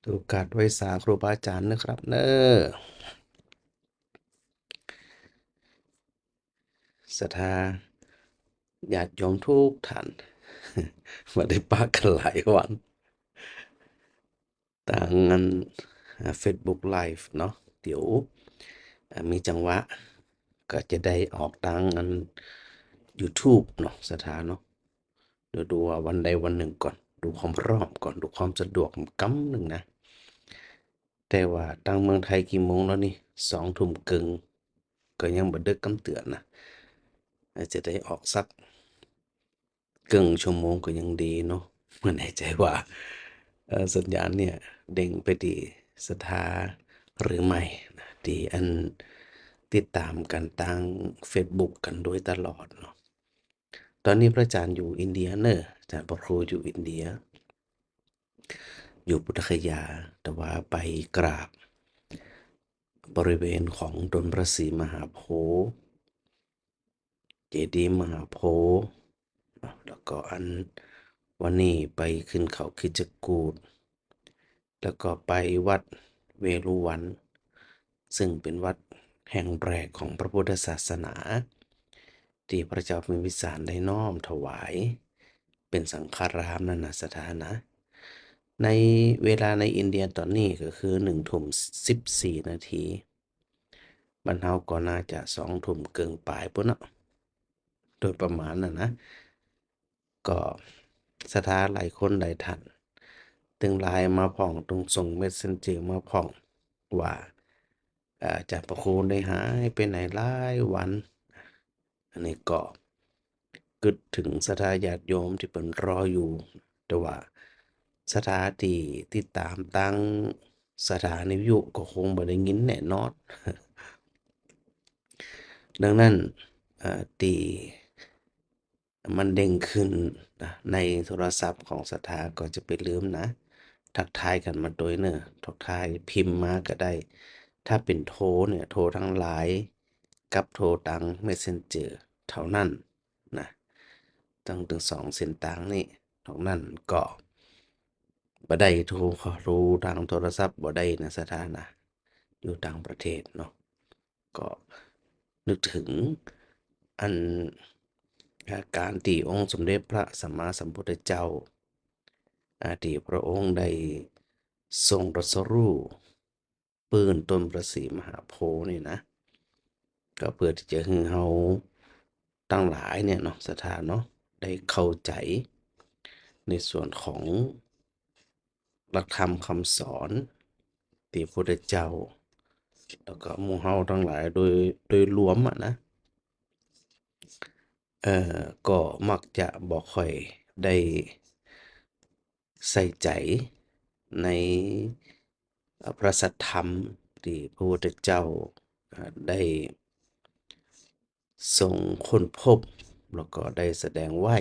โอกาสไว้สาครูบาอาจารย์นะครับเนอศรัทธาญาติโยมทุกท่านมาได้ปะกันหลายวันทางงานFacebook Live เนาะเดี๋ยวมีจังหวะก็จะได้ออกทางอัน YouTube เนาะศรัทธาเนาะเดี๋ยวดูว่าวันใดวันหนึ่งก่อนดูความพร้อมก่อนดูความสะดวกกำหนึ่งนะแต่ว่าทางเมืองไทยกี่โมงแล้วนี่20:30ก็ยังบ่ดึกกำเตือนนะอาจจะได้ออกสัก ครึ่งชั่วโมงก็ยังดีเนาะไม่แน่ใจว่าสัญญาณเนี่ยเด้งไปที่สถาหรือไม่นะที่อันติดตามกันทาง Facebook กันโดยตลอดเนาะตอนนี้พระอาจารย์อยู่อินเดียเนอะอาจารย์พระครูอยู่อินเดียอยู่พุทธคยาแต่ว่าไปกราบบริเวณของดลพระศรีมหาโพธิ์เจดีย์มหาโพธิ์แล้วก็อันวันนี้ไปขึ้นเขาคิดจกูฏ แล้วก็ไปวัดเวรุวันซึ่งเป็นวัดแห่งแรกของพระพุทธศาสนาที่พระเจ้าพิมพิสารได้น้อมถวายเป็นสังฆารามนันสถานะในเวลาในอินเดียตอนนี้ก็คือ1:14บ้านเฮาก็น่าจะ2 ทุ่มเกินปลายปุ่นเนาะโดยประมาณนะก็ศรัทธาหลายคนหลายท่านตึงไลน์มาพ่องตรงส่งเมสเซนเจอร์มาพ่องว่าอาจารย์ประโคนได้หายไปไหนหลายวันอันนี้ก็กึดถึงศรัทธาญาติโยมที่เปิ่นรออยู่แต่ว่าศรัทธาที่ติดตามตั้งสถานีวิทยุก็คงบ่ได้ยินแน่นอน ดังนั้นที่มันเด้งขึ้นนะในโทรศัพท์ของศรัทธาก็จะไปลืมนะทักทายกันมาโดยเนอะทักทายพิมพ์มาก็ได้ถ้าเป็นโทรเนี่ยโทรทั้งไลน์กับโทรทาง Messenger เท่านั้นนะตั้งถึง2เส้นทางนี้นอกนั้นก็บ่ได้โทรรู้ทางโทรศัพท์บ่ได้นะสถานะอยู่ต่างประเทศเนาะก็นึกถึงอันการที่องค์สมเด็จพระสัมมาสัมพุทธเจ้าที่พระองค์ได้ทรงตรัสรู้ปื้นต้นพระศรีมหาโพธิ์นี่นะก็เพื่อที่จะให้เฮาทั้งหลายเนี่ยเนาะศรัทธาเนาะได้เข้าใจในส่วนของหลักธรรมคำสอนที่พระพุทธเจ้าแล้วก็หมู่เฮาทั้งหลายโดยรวมอะนะก็มักจะบ่ค่อยได้ใส่ใจในพระสัทธรรมที่พระพุทธเจ้าได้ทรงค้นพบแล้วก็ได้แสดงไว้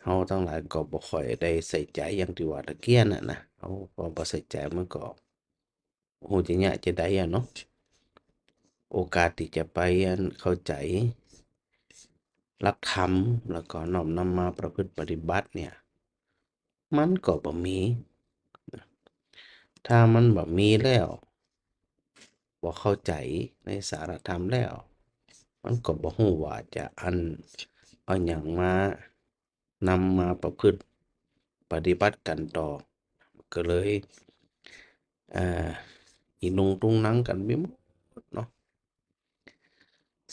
เฮาทั้งหลายก็บ่ค่อยได้ใส่ใจอย่างที่ว่าตะเกียน่ะนะเฮาพอบ่ใส่ใจมันก็ฮู้จะยากจะได้อะเนาะโอกาสที่จะไปอันเข้าใจหลักธรรมแล้วก็น้อมนำมาประพฤติปฏิบัติเนี่ยมันก็บ่มีถ้ามันบ่มีแล้วบ่เข้าใจในสารธรรมแล้วมันก็บ่ฮู้ว่าจะเอาหยังมานำมาประพฤติปฏิบัติกันต่อก็เลยอ่าอีนุงตุงนังกันไปหมดเนาะ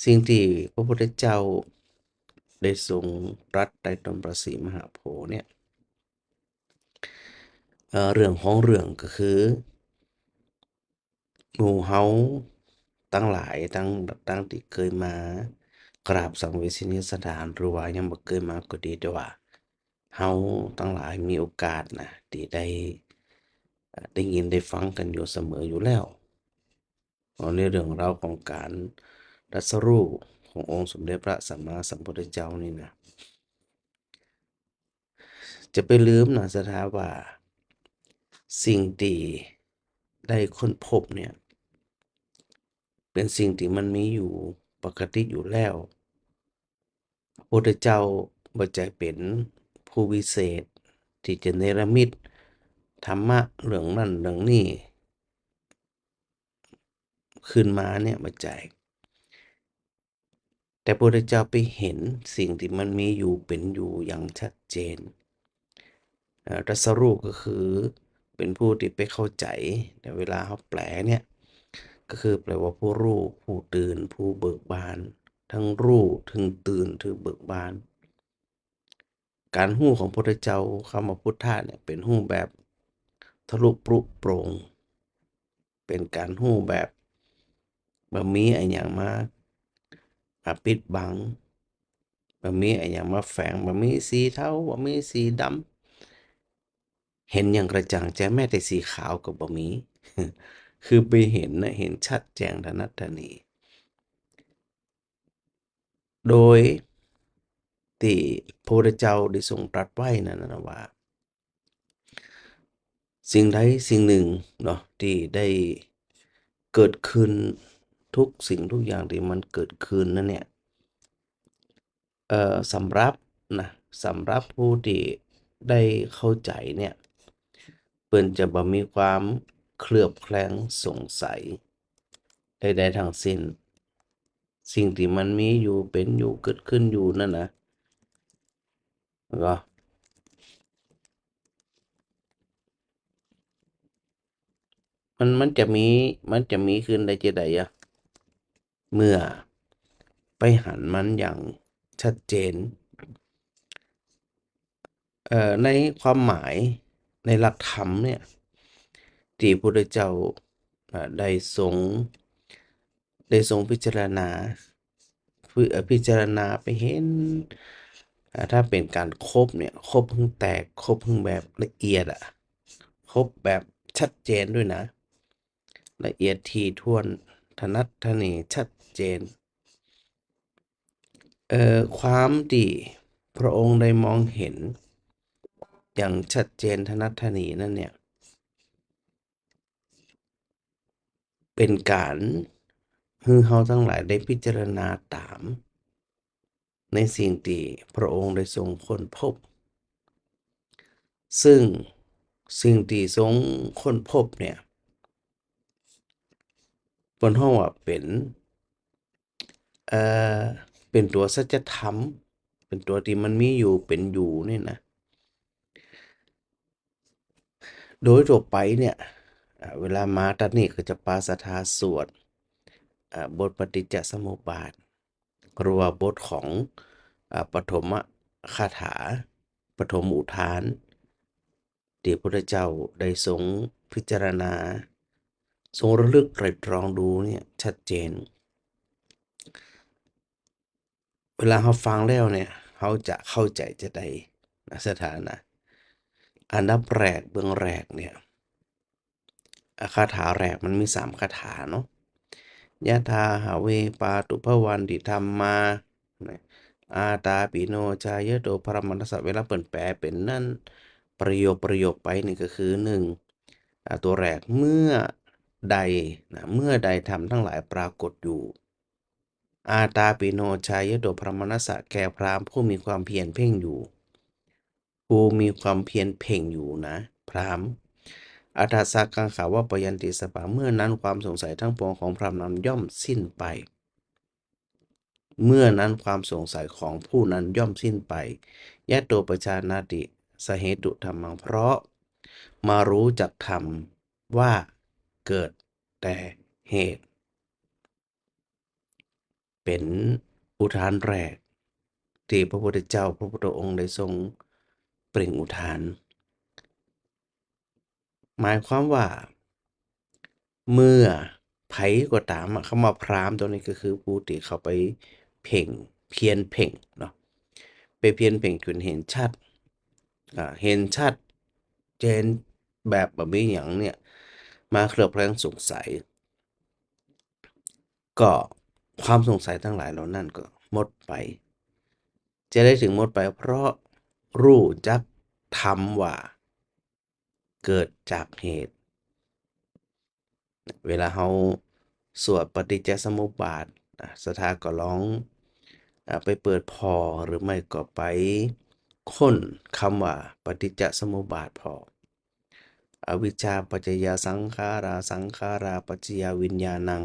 สิ่งที่พระพุทธเจ้าได้ทรงตรัสในตนพระศรีมหาโพธิ์เนี่ยเรื่องของเรื่องก็คือหมู่เฮาทั้งหลายทั้งที่เคยมากราบสังเวชนียสถานหรือว่ายังบ่เคยมาก็ดีแต่ว่าเฮาทั้งหลายมีโอกาสนะที่ได้ยินได้ฟังกันอยู่เสมออยู่แล้วในเรื่องราวของการตรัสรู้ขององค์สมเด็จพระสัมมาสัมพุทธเจ้านี่นะจะไปลืมนะสถาว่าสิ่งที่ได้ค้นพบเนี่ยเป็นสิ่งที่มันมีอยู่ปกติอยู่แล้วพระพุทธเจ้าบ่ใช่เป็นผู้วิเศษที่จะเนรมิต ธรรมะเรื่องนั่นเรื่องนี้ขึ้นมาเนี่ยมาแจกแต่พระพุทธเจ้าไปเห็นสิ่งที่มันมีอยู่เป็นอยู่อย่างชัดเจนตรัสรู้ก็คือเป็นผู้ที่ไปเข้าใจแต่เวลาเขาแปลเนี่ยก็คือแปลว่าผู้รู้ผู้ตื่นผู้เบิกบานทั้งรู้ทั้งตื่นทั้งเบิกบานการหู้ของพระพุทธเจ้าคำว่าพุทธะเนี่ยเป็นหู้แบบทะลุปรุโปร่งเป็นการหู้แบบบ่มีอะไรอย่างมาปิดบังบ่มีอะไรอย่างมาแฝงบ่มีสีเทาบ่มีสีดำเห็นอย่างกระจ่างแจ้งแม้แต่สีขาวก็บ่มี คือไปเห็นนะเห็นชัดแจ้งทะนัดทะนีโดยที่พระพุทธเจ้าได้ทรงตรัสไว้นั่นนะว่าสิ่งใดสิ่งหนึ่งเนาะที่ได้เกิดขึ้นทุกสิ่งทุกอย่างที่มันเกิดขึ้นนั่นเนี่ยสำหรับนะสำหรับผู้ที่ได้เข้าใจเนี่ยเปิ้นจะบ่มีความเคลือบแคลงสงสัยใดๆทั้งสิ้นสิ่งที่มันมีอยู่เป็นอยู่เกิดขึ้นอยู่นั่นนะก็มันจะมีขึ้นได้จะใดอะเมื่อไปหันมันอย่างชัดเจนในความหมายในหลักธรรมเนี่ยที่พระพุทธเจ้าได้ทรงพิจารณาพิจารณาไปเห็นถ้าเป็นการครบเนี่ยครบเพิ่งแตกครบเพิ่งแบบละเอียดอะครบแบบชัดเจนด้วยนะละเอียดถี่ถ้วนทะนัดทะนีชัดเจนความที่พระองค์ได้มองเห็นอย่างชัดเจนทะนัดทะนีนั่นเนี่ยเป็นการให้เฮาทั้งหลายได้พิจารณาตามในสิ่งที่พระองค์ได้ทรงค้นพบซึ่งสิ่งที่ทรงค้นพบเนี่ยเปิ้นฮ้องว่าเอ่อเป็นตัวสัจธรรมเป็นตัวที่มันมีอยู่เป็นอยู่นี่นะโดยทั่วไปเนี่ยเวลามาตรานี้ก็จะปาสทาสวดบทปฏิจจสมุปบาทหรือว่าบทของปฐมคาถาปฐมอุทานที่พระพุทธเจ้าได้ทรงพิจารณาทรงระลึกไตร่ตรองดูเนี่ยชัดเจนเวลาเราฟังแล้วเนี่ยเราจะเข้าใจจะได้นะสถานะอันดับแรกเบื้องแรกเนี่ยคาถาแรกมันมี3คาถาเนาะยะถาหาเวปาตุภวันติธรรมมาอาตาปิโนจายโตพระมนัสสะเวลาเปิ่นแปลเป็นนั่นประโยคไปนี่ก็คือ1ตัวแรกเมื่อใดนะเมื่อใดธรรมทั้งหลายปรากฏอยู่อาตาปิโนชายโตพระมนัสสะแก่พราหมณ์ผู้มีความเพียรเพ่งอยู่ผู้มีความเพียรเพ่งอยู่นะพราหมณ์อัฏฐสักกังขาวะปยันติสปะเมื่อนั้นความสงสัยทั้งปวงของพราหมณ์นั้นย่อมสิ้นไปเมื่อนั้นความสงสัยของผู้นั้นย่อมสิ้นไปยะโตปชานาติสเหตุธรรมังเพราะมารู้จักธรรมว่าเกิดแต่เหตุเป็นอุทานแรกที่พระพุทธเจ้าพระพุทธองค์ได้ทรงเปล่งอุทานหมายความว่าเมื่อไผก็ตามคำว่าพราหมณ์ตัวนี้ก็คือผู้ที่เขาไปเพ่งเพียรเพ่งเนาะไปเพียรเพ่งจนเห็นชัดเห็นชัดเจนแบบบ่มีหยังเนี่ยมาเคลือบแคลงสงสัยก็ความสงสัยทั้งหลายเหล่านั้นก็หมดไปจะได้ถึงหมดไปเพราะรู้จักธรรมว่าเกิดจากเหตุเวลาเราสวดปฏิจจสมุปบาทศรัทธาก็ลองไปเปิดพอหรือไม่ก็ไปค้นคำว่าปฏิจจสมุปบาทพอ อวิชชาปัจจยสังขาราสังขาราปัจจยวิญญาณัง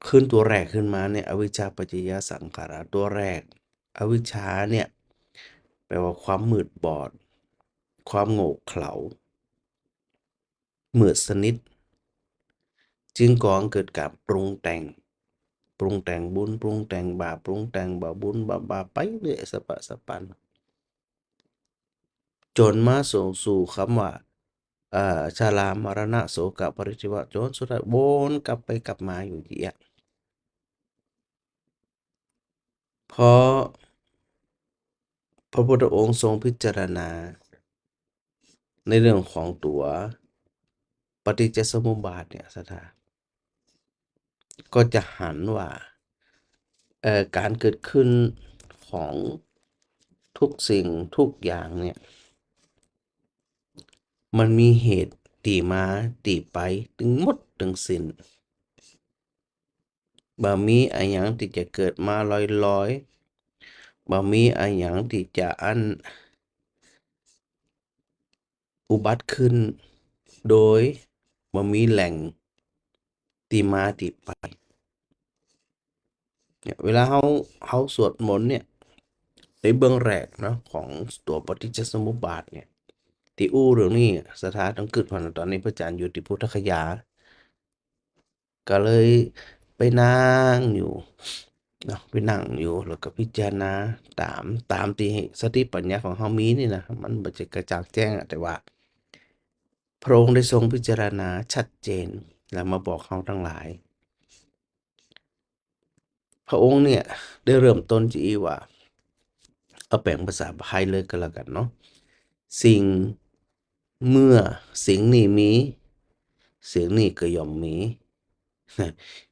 ขึ้นตัวแรกขึ้นมาเนี่ยอวิชชาปัจจยสังขาราตัวแรกอวิชชาเนี่ยแปลว่าความมืดบอดความโง่เขลามืดสนิทจึงก่อเกิดการปรุงแต่งบุญปรุงแต่งบาปปรุงแต่งบุญบาปไปเรื่อยสะปะสะปันจนมาสู่คำว่าชรามรณะโศกปริเทวะจนสุดท้ายวนกลับไปกลับมาอยู่ดีอ่ะเพราะพระพุทธองค์ทรงพิจารณาในเรื่องของตัวปฏิจจสมุปบาทเนี่ยสถาก็จะหันว่าการเกิดขึ้นของทุกสิ่งทุกอย่างเนี่ยมันมีเหตุตีมาตีไปถึงหมดถึงสิ้นบ่มีอันหยังที่จะเกิดมาลอยๆบ่มีอันหยังที่จะอุบัติขึ้นโดยบ่มีแหล่งที่มาที่ไปเนี่ยเวลาเฮาสวดมนต์เนี่ยในเบื้องแรกเนาะของตัวปฏิจจสมุปบาทเนี่ยที่อู้เรื่องนี้สถานต้องกึดพอนะตอนนี้พระอาจารย์อยู่ที่พุทธคยาก็เลยไปนั่งอยู่เนาะไปนั่งอยู่แล้วก็พิจารณาตามที่สติปัญญาของเฮามีนี่นะมันบ่จะกระจ่างแจ้งอะแต่ว่าพระองค์ได้ทรงพิจารณาชัดเจนแล้วมาบอกเฮาทั้งหลาย พระองค์เนี่ยได้เริ่มต้นที่ว่าเอาแปลงภาษาไทยเลยก็แล้วกันเนาะสิ่งเมื่อสิ่งนี้มีสิ่งนี้ก็ย่อมมี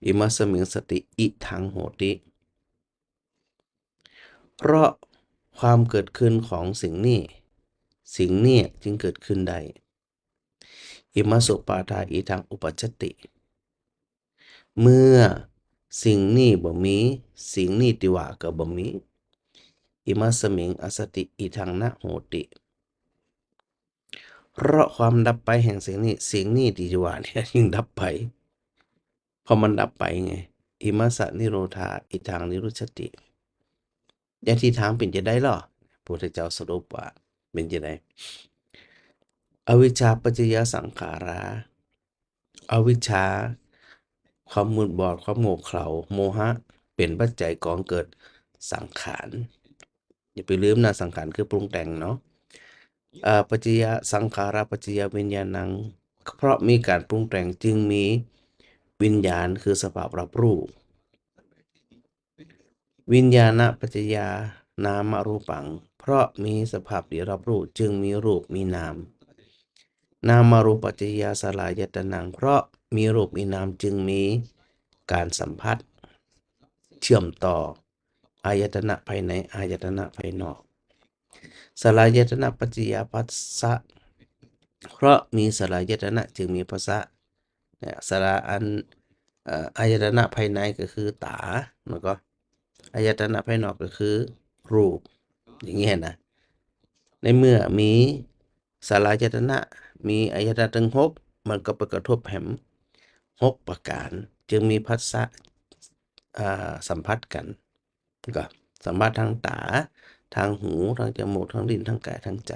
อิมัสสมิงสติอิทังโหติเพราะความเกิดขึ้นของสิ่งนี้สิ่งนี้จึงเกิดขึ้นได้อิมัสสุปาทาอิทังอุปัชชติเมื่อสิ่งนี้บ่มีสิ่งนี้ติว่าก็บ่มีอิมัสสมิงอสติอิทังนะโหติเพราะความดับไปแห่งสิ่งนี้ที่ว่าเนี่ยยิ่งดับไปพอมันดับไปไงอิมัสสะนิโรธาอิทังนิรุชติยะที่ทางเป็นจะได้หรอพระพุทธเจ้าสรุปว่าเป็นจะได้อวิชชาปัจจยสังขาราอวิชชาความมืดบอดความโง่เขลาโมหะเป็นปัจจัยก่อเกิดสังขารอย่าไปลืมนะสังขารคือปรุงแต่งเนาะปัจจยสังขาราปัจจยวิญญาณังเพราะมีการปรุงแต่งจึงมีวิญญาณคือสภาพรับรู้วิญญาณปัจจยานามรูปังเพราะมีสภาพที่รับรู้จึงมีรูปมีนามนามารูปปัจจยสลายตนังเพราะมีรูปมีนามจึงมีการสัมผัสเชื่อมต่ออายตนะภายในอายตนะภายนอกสลายตนะปัจจยปัสสะเพราะมีสลายตนะจึงมีภาษะเนี่ยสระอันอายตนะภายในก็คือตาแล้วก็อายตนะภายนอกก็คือรูปอย่างเงี้ยนะในเมื่อมีสลายตนะมีอายตนะถึงหกมันก็ไปกระทบแหมหกประการจึงมีผัสสะสัมผัสกันก็สัมผัสทางตาทางหูทางจมูกทางลิ้นทางกายทางใจ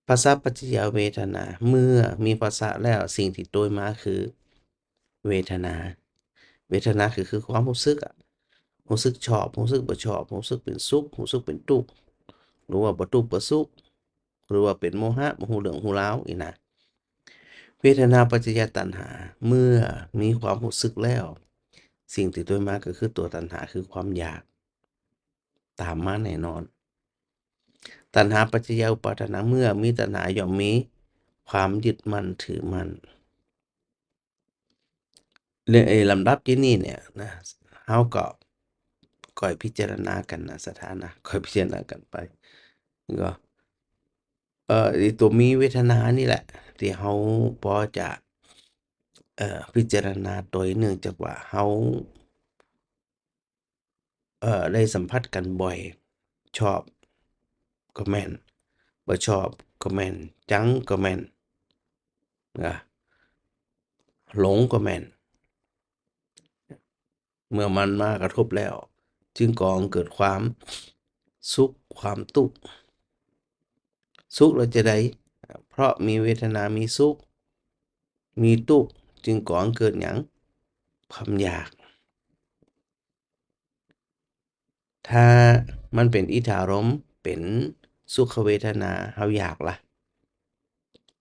ภาษาปัจจยเวทนาเมื่อมีภาษาแล้วสิ่งที่โดยมาคือเวทนาเวทนาคือความรู้สึกอะรู้สึกชอบรู้สึกบ่ชอบรู้สึกเป็นสุขรู้สึกเป็นทุกข์หรือว่าบ่ทุกข์บ่สุขหรือว่าเป็นโมหะบ่ฮู้เรื่องฮู้ราวอีนะเวทนาปัจจยตัณหาเมื่อมีความรู้สึกแล้วสิ่งที่โดยมาก็คือตัวตัณหาคือความอยากตามมาแน่นอนตัณหาปัจจยอุปาทานเมื่อมีตัณหาย่อมมีความยึดมั่นถือมั่นเรื่องลำดับที่นี่เนี่ยนะเฮาก็ค่อยพิจารณากันนะสถานะค่อยพิจารณากันไปก็ไอ้ตัวมีเวทนานี่แหละที่เฮาพอจะพิจารณาโดยเนื่องจากว่าเฮาได้สัมผัสกันบ่อยชอบก็แม่น บ่ชอบก็แม่นจังก็แม่นนะหลงก็แม่นเมื่อมันมากระทบแล้วจึงก่อให้เกิดความสุขความทุกข์สุขแล้วจะได้เพราะมีเวทนามีสุขมีทุกข์จึงก่อให้เกิดหยังความอยากถ้ามันเป็นอิทธารมณ์เป็นสุขเวทนาเฮาอยากล่ะ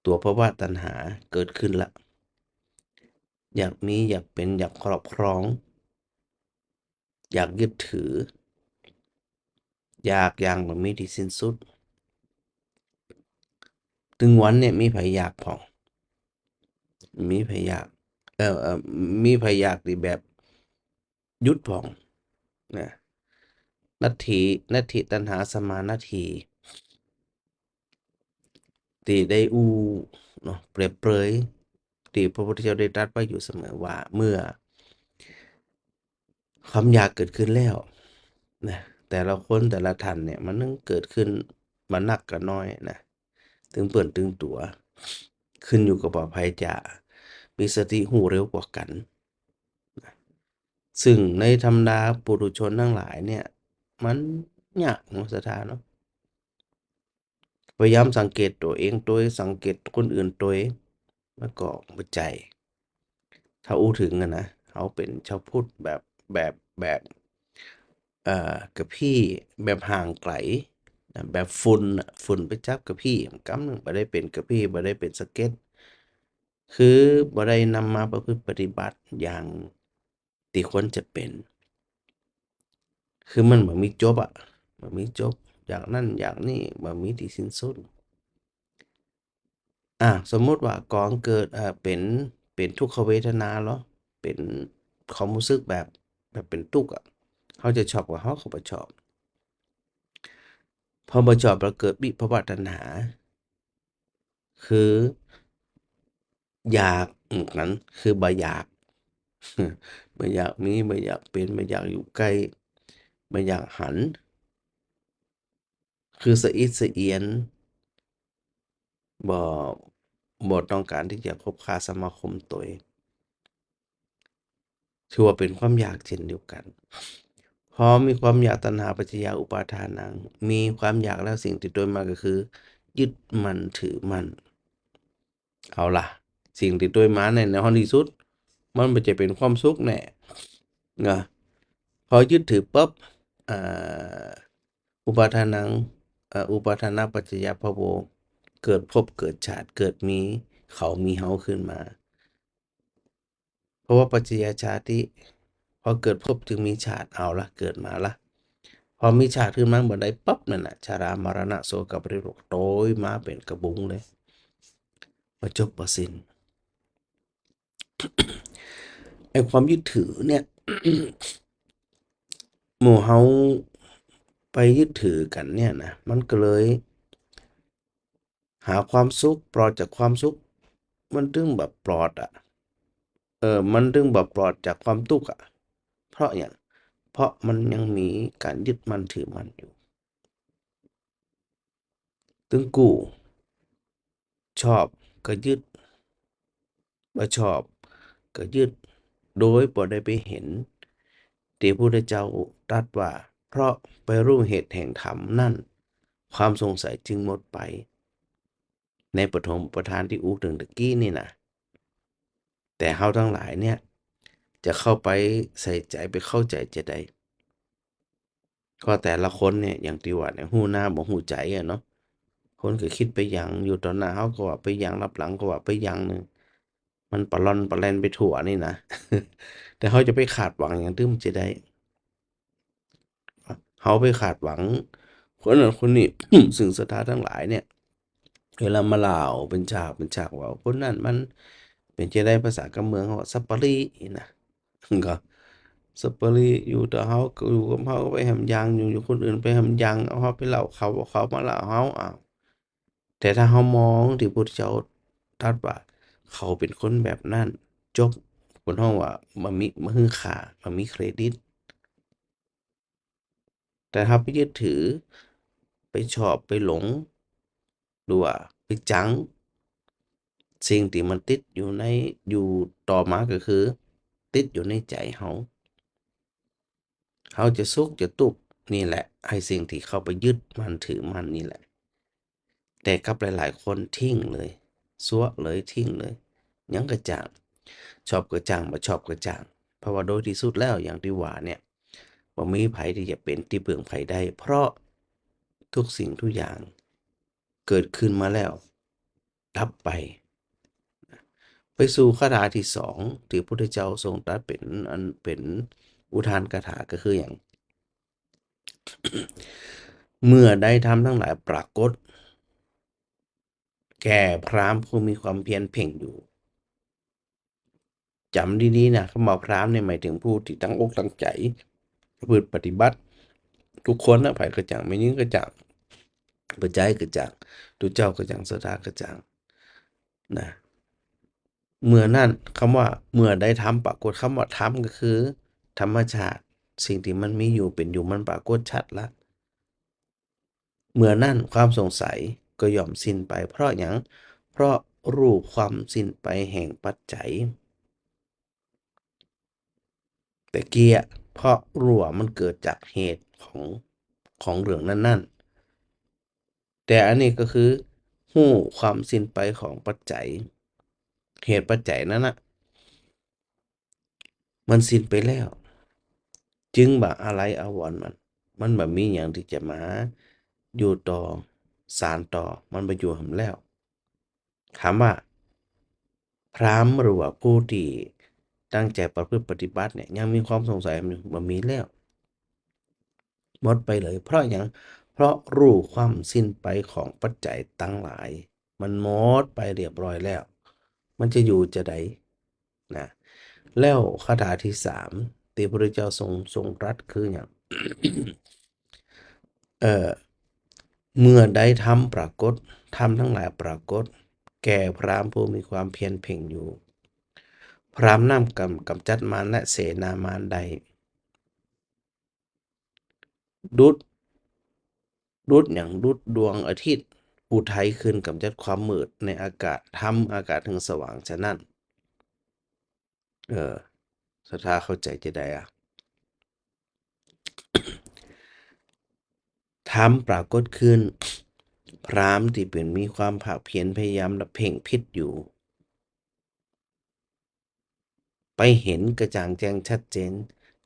ตัวภวะตัณหาเกิดขึ้นละอยากมีอยากเป็นอยากครอบครองอยากยึดถืออยากอย่างบ่มีที่สิ้นสุดถึงวันเนี่ยมีไผอยากพ้องมีไผอยากเอ่อเอ่อมีไผอยากที่แบบหยุดพ้องนะนัตถิตัณหาสัมมานาทีที่ได้อู้เนาะเปรียบเปรยที่พระพุทธเจ้าได้ตรัสไว้อยู่เสมอว่าเมื่อความอยากเกิดขึ้นแล้วนะแต่ละคนแต่ละท่านเนี่ยมันต้องเกิดขึ้นบ่นักก็น้อยนะถึงเปิ้นถึงตัวขึ้นอยู่กับว่าไผจะมีสติรู้เร็วกว่ากันซึ่งในธรรมดาปุถุชนทั้งหลายเนี่ยมันยากเนาะสถาเนาะพยายามสังเกตตัวเองสังเกตคนอื่นตัวเองแล้วก็บ่ใจถ้าอู้ถึงอะนะเขาเป็นชาวพุทธแบบกระพี้แบบห่างไกลแบบฝุ่นน่ะฝุ่นไปจับกระพี้กำหนึ่งบ่ได้เป็นกระพี้บ่ได้เป็นสะเก็ดคือบ่ได้นำมาประพฤติปฏิบัติอย่างที่ควรจะเป็นคือมันบ่มีจบอะบ่มีจบอย่างนั้นอย่างนี้บ่มีที่สิ้นสุดสมมุติว่าก่อนเกิดเป็นทุกขเวทนาเหรอเป็นความรู้สึกแบบเป็นทุกข์อะเขาจะชอบกับเขาก็บ่ชอบพอบ่ชอบแล้วเกิดวิภวตัณหาคืออยากนั้นคือบ่อยากบ่อยากมีบ่อยากเป็นบ่อยากอยู่ใกล้บ่อยากหันคือสะอิดสะเอียนบ่บ่ต้องการที่จะคบค้าสมาคมตัวเองถือว่าเป็นความอยากเช่นเดียวกันพอมีความอยากตัณหาปัจจยาอุปาทานังมีความอยากแล้วสิ่งติดตัวมาก็คือยึดมั่นถือมั่นเอาล่ะสิ่งที่ตัวมาในฮ้อนที่สุดมันบ่จะเป็นความสุขแน่นะพอยึดถือปั๊บอ่าอุปาทานังอุปาทานะปัจจยภโวเกิดภพเกิดชาติเกิดมีเขามีเฮาขึ้นมาเพราะว่าปัจจยชาติพอเกิดภพจึงมีชาติเอาล่ะเกิดมาล่ะพอมีชาติขึ้นมาเมื่อใดปั๊บนั่นน่ะชรามรณะโสกปริโภคโตยมาเป็นกระบุงเลยบ่จบบ่สิ้นไอ้ความยึดถือเนี่ย หมู่เฮาไปยึดถือกันเนี่ยนะมันก็เลยหาความสุขปลอดจากความสุขมันถึงแบบปลอดอะมันถึงแบบปลอดจากความทุกข์อะเพราะหยังเพราะมันยังมีการยึดมั่นถือมั่นอยู่ถึงกูชอบก็ยึดบ่ชอบก็ยึดโดยบ่ได้ไปเห็นที่พระพุทธเจ้าตรัสว่าเพราะไปรู้เหตุแห่งธรรมนั่นความสงสัยจึงหมดไปในปฐมประธานที่อู้ถึงตะกี้นี่นะแต่เฮาทั้งหลายเนี่ยจะเข้าไปใส่ใจไปเข้าใจจะได้ก็แต่ละคนเนี่ยอย่างที่ว่าเนี่ยฮู้หน้าบ่ฮู้ใจอะเนาะคนก็คิดไปอย่างอยู่ต่อหน้าเฮาก็ว่าไปอย่างรับหลังก็ว่าไปอย่างหนึ่งมันปะล่อนปะแล่นไปทั่วนี่นะแต่เฮาจะไปคาดหวังหยังที่มันจะได้เฮาไปคาดหวังคนนั้นคนนี้ ซึ่งศรัทธาทั้งหลายเนี่ยเวลามาเล่าเป็นฉากว่าคนนั้นมันเป็นจั่งใดภาษากำเมืองเขาว่าสัปเหร่อีนะก็สัปเหร่อยู่แต่เฮาก็อยู่กับเฮาไปหำยังอยู่คนอื่นไปหำยังเอาเฮาไปเล่าเขาเขามาเล่าเฮาอ้าวแต่ถ้าเฮามองที่พุทธเจ้าตรัสว่าเขาเป็นคนแบบนั้นจบคนเฮาว่าบ่ฮือค่าบ่มีเครดิต แต่ถ้าไปยึดถือไปชอบไปหลง หรือว่าไปจังสิ่งที่มันติดอยู่ต่อมาก็คือติดอยู่ในใจเขาจะสุขจะทุกข์นี่แหละไอ้สิ่งที่เขาไปยึดมันถือมันนี่แหละแต่กับหลายๆคนทิ้งเลยซัวเลยทิ้งเลยยังกระจ่างชอบกระจ่างบ่ชอบกระจ่างเพราะว่าโดยที่สุดแล้วอย่างที่ว่าเนี่ยบ่มีไผที่จะเป็นที่พึ่งไผได้เพราะทุกสิ่งทุกอย่างเกิดขึ้นมาแล้วดับไปไปสู่คาถาที่สองที่พระพุทธเจ้าทรงตรัสเป็นอุทานคาถาก็คืออย่างเมื่อได้ทำทั้งหลายปรากฏแก่พราหมณ์ผู้มีความเพียรเพ่งอยู่จำดีๆนะคำว่าพราหมณ์เนี่ยหมายถึงผู้ที่ตั้งอกตั้งใจประพฤติปฏิบัติทุกคนนะไผกระจ่างไม่ยิ่งกระจ่างปัจจัยกระจ่างทุเจ้ากระจ่างศรัทธากระจ่างนะเมื่อนั่นคำว่าเมื่อได้ทำปรากฏคำว่าทำก็คือธรรมชาติสิ่งที่มันมีอยู่เป็นอยู่มันปรากฏชัดแล้วเมื่อนั่นความสงสัยก็ย่อมสิ้นไปเพราะอย่างเพราะรู้ความสิ้นไปแห่งปัจจัยแต่เกียเพราะรู้ว่ามันเกิดจากเหตุของเรื่องนั้นๆแต่อันนี้ก็คือหู้ความสิ้นไปของปัจจัยเหตุปัจจัยนั้นนะมันสิ้นไปแล้วจึงบ่อะไรอาวรณ์มันแบบมีอย่างที่จะมาอยู่ต่อสารต่อมันไปอยู่หำแล้วถามว่าพราหมณ์หรือว่าผู้ที่ตั้งใจประพฤติปฏิบัติเนี่ยยังมีความสงสัยอยู่บ่มีแล้วหมดไปเลยเพราะอย่างเพราะรู้ความสิ้นไปของปัจจัยตั้งหลายมันหมดไปเรียบร้อยแล้วมันจะอยู่จะใดนะแล้วคาถาที่สามที่พระพุทธเจ้าทรงตรัสคืออย่าง เอ่อเมื่อใดธรรมปรากฏธรรมทั้งหลายปรากฏแก่พราหมณ์ผู้มีความเพียรเพ่งอยู่พราหมณ์นำกำจัดมารและเสนามารใดดุจอย่างดุจดวงอาทิตย์อุทัยขึ้นกำจัดความมืดในอากาศทำอากาศถึงสว่างฉะนั้นเออศรัทธาเข้าใจจะได้อะธรรมปรากฏขึ้นพราหมณ์ที่เป็นมีความภาคเพียรพยายามและเพ่งพิษอยู่ ไปเห็นกระจ่างแจ้งชัดเจน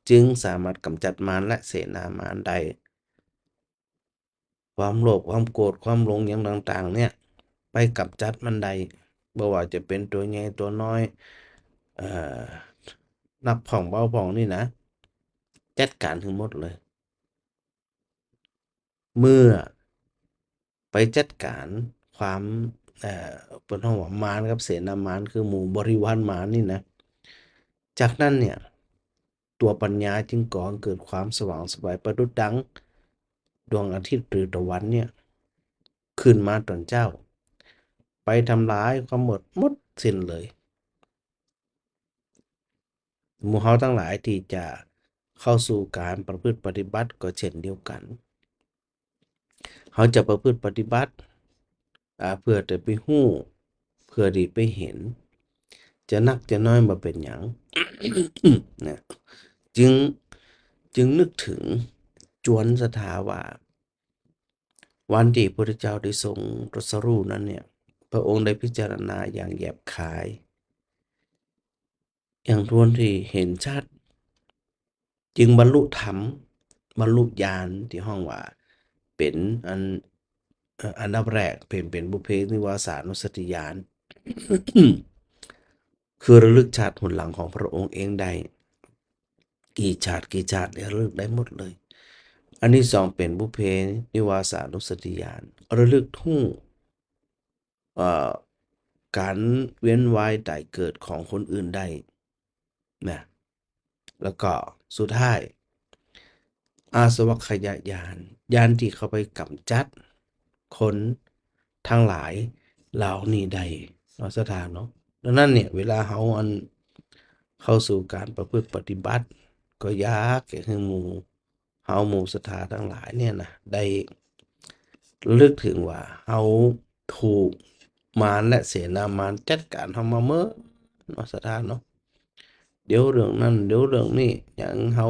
จึงสามารถกำจัดมารและเสนามารได้ความโลภความโกรธความหลงอย่างต่างๆเนี่ยไปกำจัดมันได้บ่ว่าจะเป็นตัวใหญ่ตัวน้อยเอ่อนักผ่องเบาผ่องนี่นะจัดการถึงหมดเลยเมื่อไปจัดการความเปิ้นฮ้องว่ามารกับเสนามารคือหมู่บริวารมารนี่นะจากนั้นเนี่ยตัวปัญญาจึงก่อให้เกิดความสว่างไสวประดุจดังดวงอาทิตย์หรือตะวันเนี่ยขึ้นมาตอนเจ้าไปทำลายความหมดสิ้นเลยหมู่เฮาทั้งหลายที่จะเข้าสู่การประพฤติปฏิบัติก็เช่นเดียวกันเขาจะประพฤติปฏิบัติเพื่อจะไปฮู้เพื่อที่ไปเห็นจะนักจะน้อยบ่เป็นหยังนะจึงนึกถึงจวนสถาว่าวันที่พระพุทธเจ้าได้ทรงตรัสรู้นั้นเนี่ยพระองค์ได้พิจารณาอย่างแยบคายอย่างทวนที่เห็นชัดจึงบรรลุธรรมบรรลุญาณที่ห้องว่าเป็นอันดับแรกเป็นบุพเพนิวาสานุสติญาณคือระลึกชาติหนหลังของพระองค์เองได้กี่ชาติเนี่ยระลึกได้หมดเลยอันที่สองเป็นบุพเพนิวาสานุสติญาณระลึกทู่เอ่อการเวียนว่ายตายเกิดของคนอื่นได้นะแล้วก็สุดท้ายอาสวัคยญาณที่เขาไปกำจัดคนทั้งหลายเหล่านี้ได้เนาะสถานเนาะดังนั้นเนี่ยเวลาเฮาเข้าสู่การประพฤติปฏิบัติก็อยากให้หมู่เฮาหมู่ศรัทธาทั้งหลายเนี่ยนะได้ระลึกถึงว่าเฮา ถูกมารและเสนามารจัดการเฮามาเมิดเนาะสถานเนาะเดี๋ยวเรื่องนั้นเดี๋ยวเรื่องนี้หยังเฮา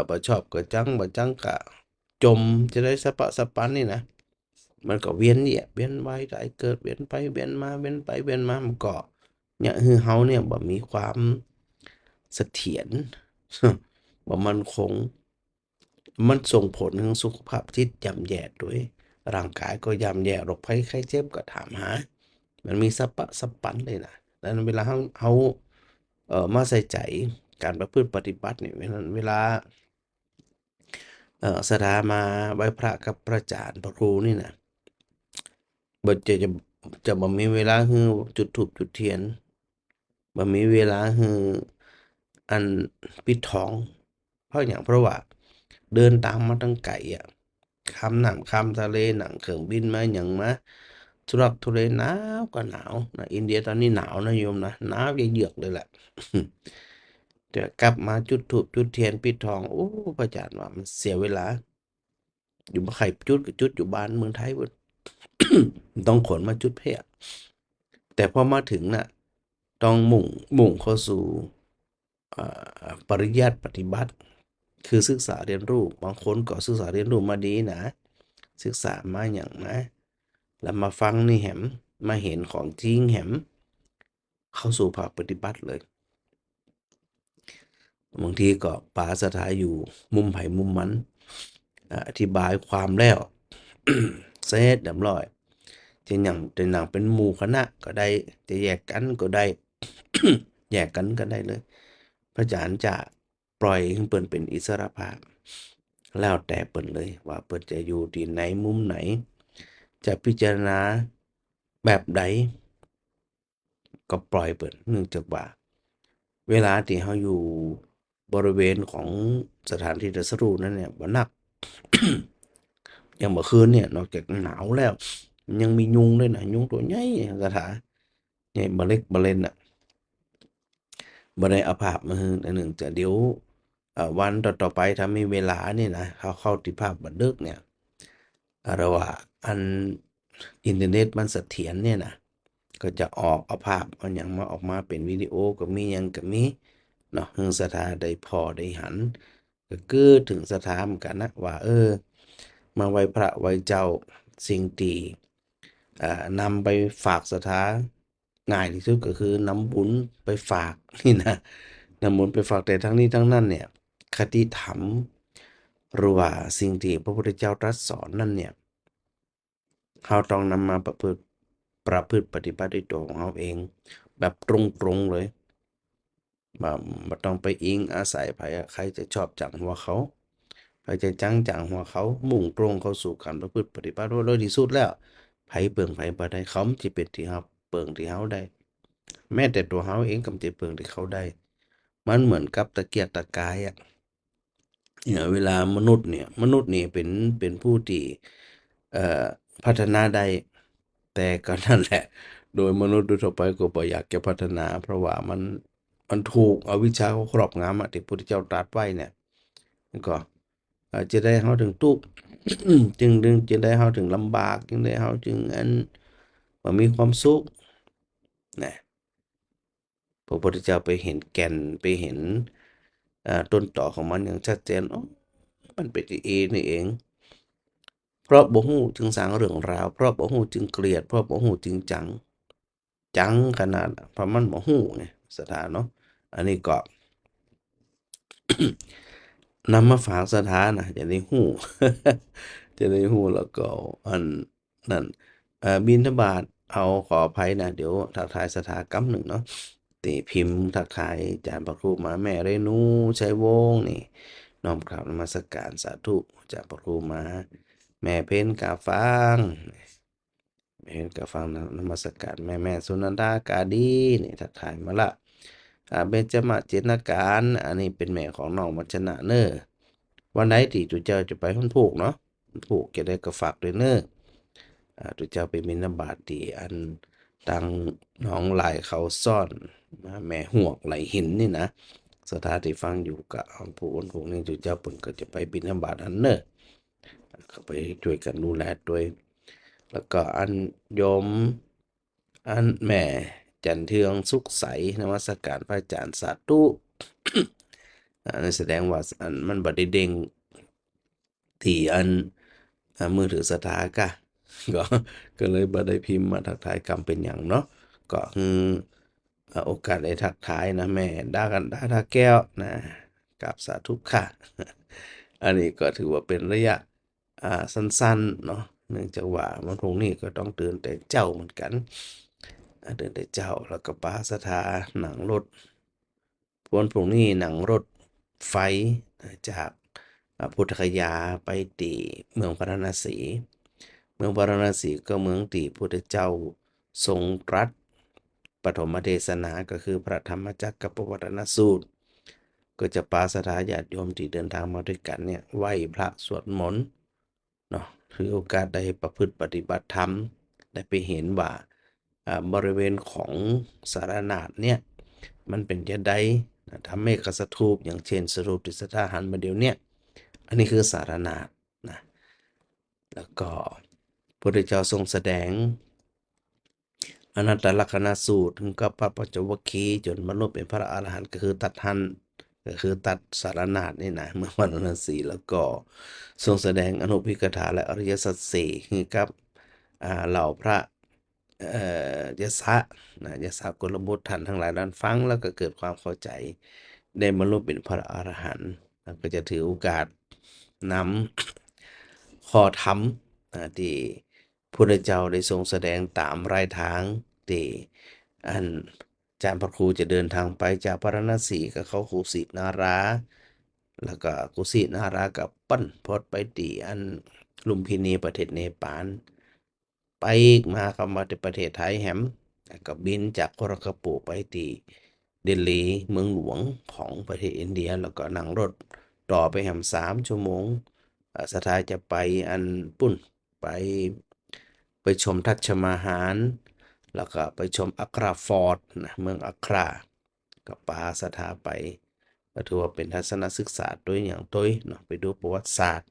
บ่ชอบก็จังบ่จังก็จมจะได้สะปะสะปันนี่นะมันก็เวียนเนี่ยเวียนว่ายตายเกิดเวียนไปเวียนมาเวียนไปเวียนมามันก็เนี่ยคือเฮาเนี่ยบ่มีความเสถียร บ่มั่นคงมันส่งผลถึงสุขภาพจิตย่ำแย่ด้วยร่างกายก็ย่ำแย่โรคภัยไข้เจ็บก็ถามหามันมีสะปะสะปันเลยนะดังนั้นเวลาเฮามาใส่ใจการประพฤติปฏิบัติเนี่ยเวลาสถามาไหว้พระกับพระอาจารย์พระครูนี่นะบ่จะบ่มีเวลาฮือจุดธูปจุดเทียนบ่มีเวลาฮืออันปิดทองเพราะหยังเพราะว่าเดินทางมาตั้งไกลอะข้ามน้ำข้ามทะเลนั่งเครื่องบินมาหยังมาทุลักทุเลหนาวก็หนาวนะอินเดียตอนนี้หนาวนะโยมนะหนาวเยือกๆเลยแหละ เดี๋ยวกลับมาจุดธูปจุดเทียนปิดทองโอ้พระอาจารย์ว่ามันเสียเวลาอยู่บ่ใครจุดก็จุดอยู่บ้านเมืองไทยเบิด ต้องขนมาจุดเพื่อแต่พอมาถึงน่ะต้องมุ่งเข้าสู่ปริยัติปฏิบัติคือศึกษาเรียนรู้บางคนก็ศึกษาเรียนรู้มาดีนะศึกษามาอย่างนะแล้วมาฟังนี่แหมมาเห็นของจริงแหมเข้าสู่ภาคปฏิบัติเลยบางทีก็ปาสถาอยู่มุมไผ่มุมมันอธิบายความแล้ว เสร็จเรียบร้อยจะหยังเป็นหมู่คณะก็ได้จะแยกกันก็ได้ แยกกันก็ได้เลยพระอาจารย์จะปล่อยให้เปิ้นเป็นอิสรภาพแล้วแต่เปิ้นเลยว่าเปิ้นจะอยู่ที่ไหนมุมไหน จะพิจารณาแบบใดก็ปล่อยเปิ้นเนื่องจากว่าเวลาที่เฮาอยู่บริเวณของสถานที่ตรัสรู้นั้นเนี่ยบ่นัก อย่างเมื่อคืนเนี่ยนอกจากหนาวแล้วยังมียุงด้วยนะยุงตัวใหญ่สถาใหญ่บ่เล็กบ่เล่นน่ะบ่ได้เอาภาพมาให้อันหนึ่งแต่เดี๋ยววันต่อๆไปถ้ามีเวลานี่นะเข้าที่ภาพบันทึกเนี่ยระหว่าอันอินเทอร์เน็ตมันเสถียรเนี่ยนะก็จะเอาภาพเอาหยังมาออกมาเป็นวิดีโอก็มีหยังก็มีเนาะซึ่งสถาได้พอได้หันก็คือถึงสถาเหมือนกันนะว่ามาไหว้พระไหว้เจ้าสิ่งที่นำไปฝากสถาง่ายที่สุดก็คือนำบุญไปฝากนี่นะนำบุญไปฝากแต่ทั้งนี้ทั้งนั้นเนี่ยคติธรรมหรือว่าสิ่งที่พระพุทธเจ้าตรัสสอนนั่นเนี่ยเราต้องนำมาประพฤติปฏิบัติด้วยตัวของเราเองแบบตรงๆเลยบ่ต้องไปอิงอาศัยไผอะใครจะชอบจังหัวเขาใครจะจังหัวเขามุ่งตรงเข้าสู่การประพฤติปฏิบัติโดยที่สุดแล้วไผเบิ่งไผบ่ได้เขามันสิเป็นที่เราเบิ่งที่เราได้แม้แต่ตัวเราเองก็สิเบิ่งที่เขาได้มันเหมือนกับตะเกียกตะกายอะเนี่ยเวลามนุษย์เนี่ยมนุษย์นี่เป็นผู้ที่เอ่อพัฒนาได้แต่ก็นั่นแหละโดยมนุษย์โดยทั่วไปก็บ่อยากจะพัฒนาเพราะว่ามันถูกอวิชชาเขาครอบงำอะที่พระพุทธเจ้าตรัสไว้เนี่ยมันก็จะได้เฮาถึงทุกข์ จึงได้เฮาถึงลำบากจึงได้เฮาจึงบ่มีความสุขนะพระพุทธเจ้าไปเห็นแก่นไปเห็นต้นตอของมันอย่างชัดเจนอ๋อมันเป็นที่นี่เองเพราะบ่ฮู้จึงสร้างเรื่องราวเพราะบ่ฮู้จึงเกลียดเพราะบ่ฮู้จึงจังขนาดเพราะมันบ่ฮู้ไงสถานเนาะอันนี้ก็ นำมาฝากสถานนะจะได้ฮู้ จะได้ฮู้แล้วก็อันนั่นบิณฑบาตเอาขออภัยนะเดี๋ยวทักทายสถากำหนึ่งเนาะที่พิมพ์ทักทายอาจารย์พระครูมาแม่เรนูชัยวงศ์นี่น้อมกราบนมัสการสาธุอาจารย์พระครูมาแม่เพ็ญกาฟังแม่เพ็ญกาฟังนมัสการแม่สุนันทากาดีนี่ทักทายมาละเบญจมาศเจนการอันนี้เป็นแม่ของน้องวัชนะเนอวันไหนที่ตุเจ้าจะไปวันผูกเนาะวันผูกจะได้ก็ฝากด้วยเนอตุเจ้าไปบิณฑบาตที่อันตังหนองไหลเขาซ่อนแม่หวกไหลหินนี่นะสถานที่ฟังอยู่กับผู้คนพวกนี้ตุเจ้าเปิ่นก็จะไปบิณฑบาตอันเนอเข้าไปช่วยกันดูแลด้วย แล้วก็อันโยมอันแม่จันเทืองสุขใสนมัสการพระอาจารย์สาธุ อันนั้นแสดงว่าอันมันบ่ได้เด้งที่อันมือถือสถากะก็ก็เลยบ่ได้พิมพ์มาทักทายกรรมเป็นอย่างเนาะก็คือโอกาสได้ทักทายนะแม่ด้ากันด้าท่าแก้วนะกับสาธุค่ะอันนี้ก็ถือว่าเป็นระยะสั้นๆเนาะเนื่องจากว่าวันพรุ่งนี้ก็ต้องตื่นแต่เจ้าเหมือนกันตื่นแต่เจ้าแล้วก็ป้าสถาหนังรถวันพรุ่งนี้หนังรถไฟจากพุทธคยาไปตีเมืองพาราณสีเมืองพาราณสีก็เมืองตีพุทธเจ้าทรงตรัสปฐมเทศนาก็คือพระธรรมจักรกับปวัตนสูตรก็จะปาสถาญาติโยมที่เดินทางมาด้วยกันเนี่ยไหว้พระสวดมนต์เนาะถือโอกาสได้ประพฤติปฏิบัติธรรมได้ไปเห็นว่าบริเวณของสารนาฏเนี่ยมันเป็นจะได้ทำให้กษัตรูปอย่างเช่นสรูปติสถาหันมาเดียวเนี่ยอันนี้คือสารนาฏนะแล้วก็พระพุทธเจ้าทรงแสดงอนัตตลักษณสูตรถึงกับพระปัญจวัคคีย์จนบรรลุเป็นพระอรหันต์ก็คือตัดหันก็คือตัดสารนาฏนี่นะเมื่อวันนั้นสีแล้วก็ทรงแสดงอนุพิกถาและอริยสัจสี่คือกับเหล่าพระยศะนะยศกุลบุตรท่านทั้งหลายนั้นฟังแล้วก็เกิดความเข้าใจได้บรรลุเป็นพระอรหันต์แล้วก็จะถือโอกาสนำข้อธรรมที่พระเจ้าได้ทรงแสดงตามรายทางที่อันอาจารย์พระครูจะเดินทางไปจากพาราณสีก็เข้ากุสินาราแล้วก็กุสินารากับปั้นพดไปตีอันลุมพินีประเทศเนปาลไปอีกมาเข้ามาในประเทศไทยแฮมแล้วก็บินจากโครัคปูไปตีเดลีเมืองหลวงของประเทศอินเดียแล้วก็นั่งรถต่อไปแฮม3 ชั่วโมงสถานจะไปอันปุ่นไปชมทัชมาฮาลแล้วก็ไปชมอัคราฟอร์ดนะเมืองอัครากับปาสถาไปก็ถือว่าเป็นทัศนศึกษาตัวอย่างตัวเนาะไปดูประวัติศาสตร์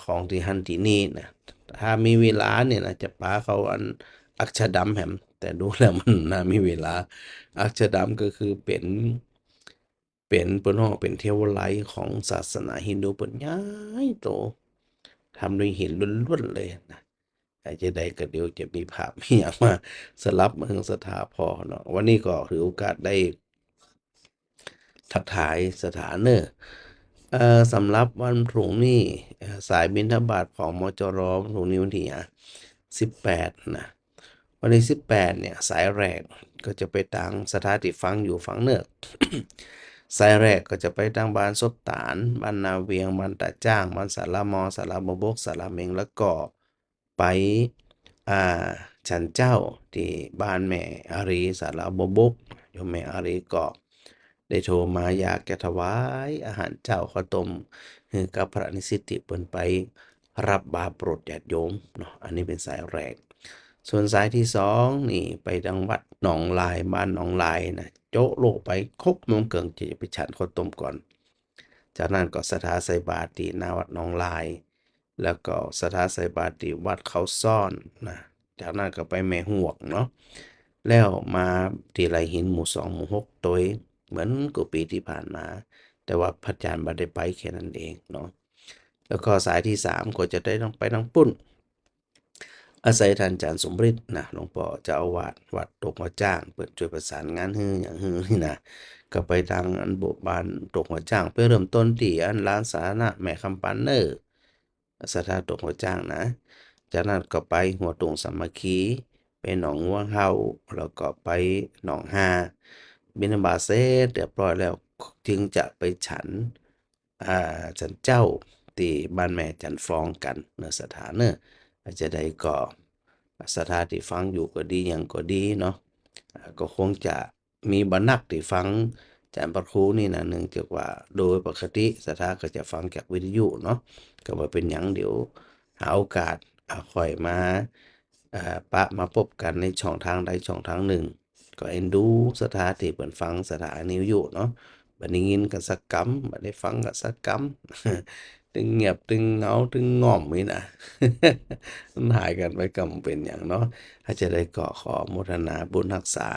ของที่ฮันที่นี่นะถ้ามีเวลาเนี่ยนะจะพาเขาอันอักชดัมแฮมแต่ดูแล้วมันน่ามีเวลาอักชดัมก็คือเป็นเปิ้นฮ้องเป็นเทวไลยของศาสนาฮินดูเปิ้นใหญ่โตทำด้วยหินล้วนๆเลยนะอาจจะได้ก็เดี๋ยวจะมีภาพมีอย่างมาสลับเมืองสถาพรเนาะวันนี้ก็ถือโอกาสได้ทักทายสถานเนอสำหรับวันพรุ่งนี้สายบิณฑบาตของมจรวันพรุ่งนี้วันที่18นะวันที่18เนี่ยสายแรกก็จะไปทางสถานที่ฟังอยู่ฝั่งเหนือ สายแรกก็จะไปทางบ้านซบตานบ้านนาเวียงบ้านตาจ้างบ้านสารมอสารบบกสารเมงแล้วก็ไปอ่าฉันเจ้าที่บ้านแม่อารีสารบบกโยมแม่อารีก็ได้โทรมาอยากจะถวายอาหารเจ้าข้าวต้มให้กับพระนิสิตที่เปิ้นไปรับบาตรโปรดญาติโยมเนาะอันนี้เป็นสายแรก ส่วนสายที่2นี่ไปทางวัดหนองลายบ้านหนองลายนะโจ๊ะโลกไปครบโมงเกิงจะไปฉันข้าวต้มก่อน จากนั้นก็สถานใส่บาตรที่หน้าวัดหนองลาย แล้วก็สถานใส่บาตรที่วัดเขาซ่อนนะจากนั้นก็ไปแม่หวกเนาะแล้วมาที่ไรหินหมู่2หมู่6ตัวเหมือนกับปีที่ผ่านมา แต่ว่าพระอาจารย์บ่ได้ไปแค่นั้นเองเนาะแล้วก็สายที่3ก็จะได้ต้องไปทางปุ้น อาศัยท่านอาจารย์สมฤทธิ์นะหลวงพ่อเจ้าอาวาสวัดตกหัวจ้างเปิดช่วยประสานงานฮืออย่างฮือนี่นะก็ไปทางอันโบบ้านตกหัวจ้างไปเริ่มต้นที่อันร้านสาธารณะแม่คำปันเนอร์สถานตกหัวจ้างนะจากนั้นก็ไปหัวตุงสามัคคีไปหนองวัวเฮาแล้วก็ไปหนองฮาบิณฑบาตเสร็จเรียบร้อยแล้วจึงจะไปฉันเจ้าที่บ้านแม่จันฟ้องกันเนอสถานเนอ อาจจะได้ก็สถานที่ฟังอยู่ก็ดีอย่างก็ดีเนาะก็คงจะมีบรรนักที่ฟังอาจารย์พระครูนี่นะเนื่องจากว่าโดยปกติสถานก็จะฟังจากวิทยุเนาะก็ว่าเป็นหยังเดี๋ยวหาโอกาสค่อยมาปะมาพบกันในช่องทางใดช่องทางหนึ่งก็เอ็นดูสถานที่เปิดฟังสถานีวิทยุเนาะบัดนี้ยินก็สักกำบัดได้ฟังก็สักกำ ตึงเงียบตึงเหงาตึงง่อมนี่นะ มันหายกันไปก็บ่เป็นหยังเนาะถ้าจะได้ก็ขออโมทนาบุญรักษา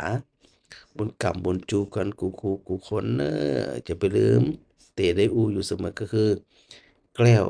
บุญกรรมบุญจูกันกูคู่กูคนเด้อจะไปลืมเตได้อู้อยู่เสมอก็คือแกล้ว